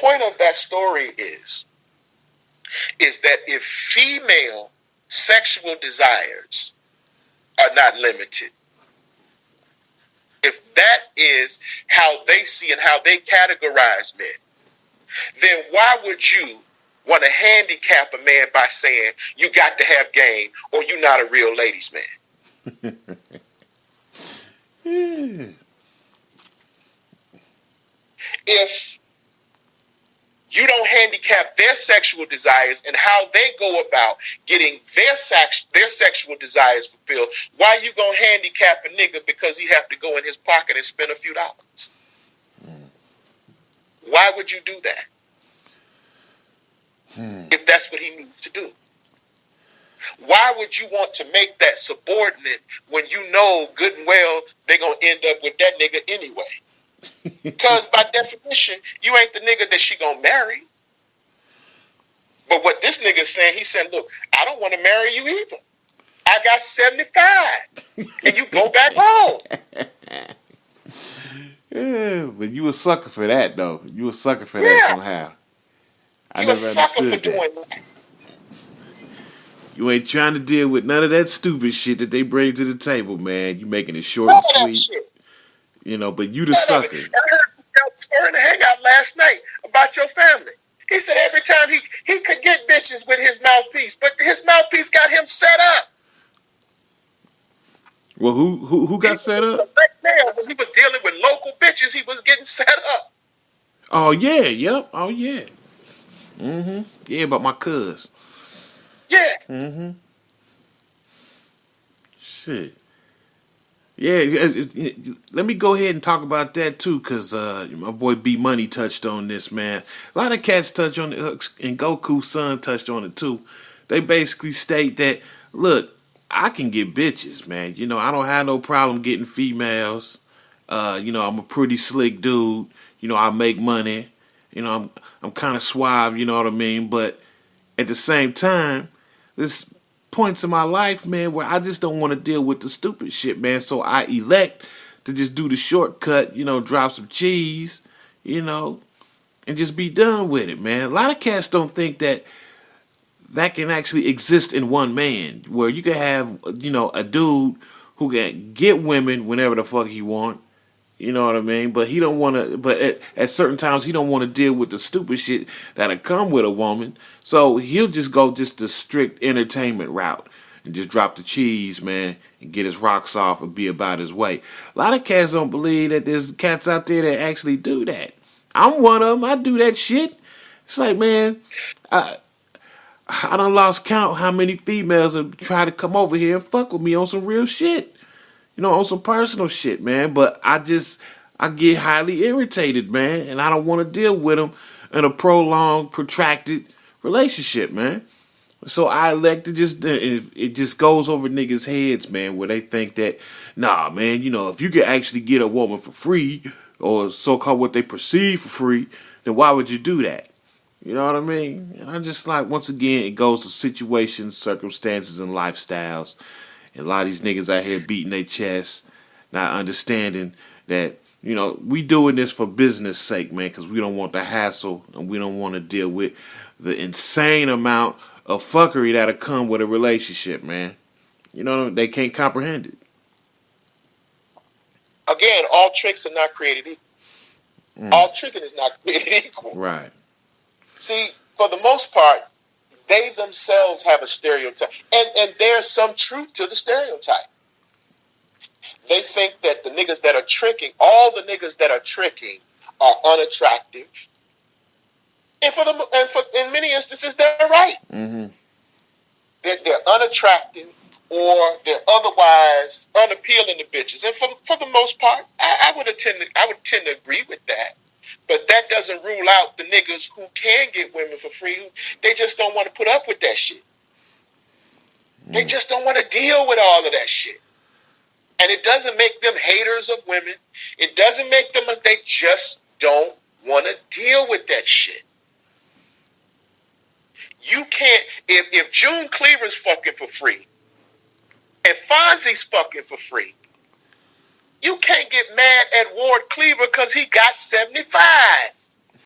point of that story is that if female sexual desires are not limited, if that is how they see and how they categorize men, then why would you want to handicap a man by saying you got to have game or you're not a real ladies' man? If you don't handicap their sexual desires and how they go about getting their sexual desires fulfilled, why you gonna handicap a nigga because he have to go in his pocket and spend a few dollars? Why would you do that? If that's what he needs to do. Why would you want to make that subordinate when you know good and well they're gonna end up with that nigga anyway? Because by definition, you ain't the nigga that she gonna marry. But what this nigga is saying, he said, look, I don't want to marry you either. I got 75. And you go back home. Yeah, but you a sucker for that, though. You a sucker for that somehow. You a sucker for doing that. You ain't trying to deal with none of that stupid shit that they bring to the table, man. You making it short and sweet. You know, but you the sucker. I heard you in the hangout last night about your family. He said every time he could get bitches with his mouthpiece, but his mouthpiece got him set up. Well, who got set up? When he was dealing with local bitches, he was getting set up. Oh yeah, yep. Oh yeah. Yeah, but my cuz. Yeah. Shit. Yeah, let me go ahead and talk about that too, cause my boy B Money touched on this, man. A lot of cats touch on it, and Goku's son touched on it too. They basically state that, look, I can get bitches, man. You know, I don't have no problem getting females. You know, I'm a pretty slick dude. You know, I make money. You know, I'm kind of suave. You know what I mean? But at the same time, this points in my life, man, where I just don't want to deal with the stupid shit, man. So I elect to just do the shortcut, you know, drop some cheese, you know, and just be done with it, man. A lot of cats don't think that can actually exist in one man, where you can have, you know, a dude who can get women whenever the fuck he want. You know what I mean? But he don't want to. But at certain times, he don't want to deal with the stupid shit that'll come with a woman. So he'll just go just the strict entertainment route and just drop the cheese, man, and get his rocks off and be about his way. A lot of cats don't believe that there's cats out there that actually do that. I'm one of them. I do that shit. It's like, man, I done lost count how many females have tried to come over here and fuck with me on some real shit. You know, on some personal shit, man. But I get highly irritated, man. And I don't want to deal with them in a prolonged, protracted relationship, man. So I elect to just, it just goes over niggas' heads, man, where they think that, nah, man, you know, if you could actually get a woman for free, or so-called what they perceive for free, then why would you do that? You know what I mean? And I just like, once again, it goes to situations, circumstances, and lifestyles. And a lot of these niggas out here beating their chests, not understanding that, you know, we doing this for business sake, man, because we don't want the hassle and we don't want to deal with the insane amount of fuckery that'll come with a relationship, man. You know, they can't comprehend it. Again, all tricks are not created equal. All tricking is not created equal. Right. See, for the most part, they themselves have a stereotype. And there's some truth to the stereotype. They think that the niggas that are tricking, all the niggas that are tricking are unattractive. And in many instances, they're right. Mm-hmm. They're unattractive or they're otherwise unappealing to bitches. And for the most part, I would tend to agree with that. But that doesn't rule out the niggas who can get women for free. They just don't want to put up with that shit. They just don't want to deal with all of that shit. And it doesn't make them haters of women. It doesn't make them, they just don't want to deal with that shit. You can't, if June Cleaver's fucking for free and Fonzie's fucking for free, you can't get mad at Ward Cleaver because he got 75.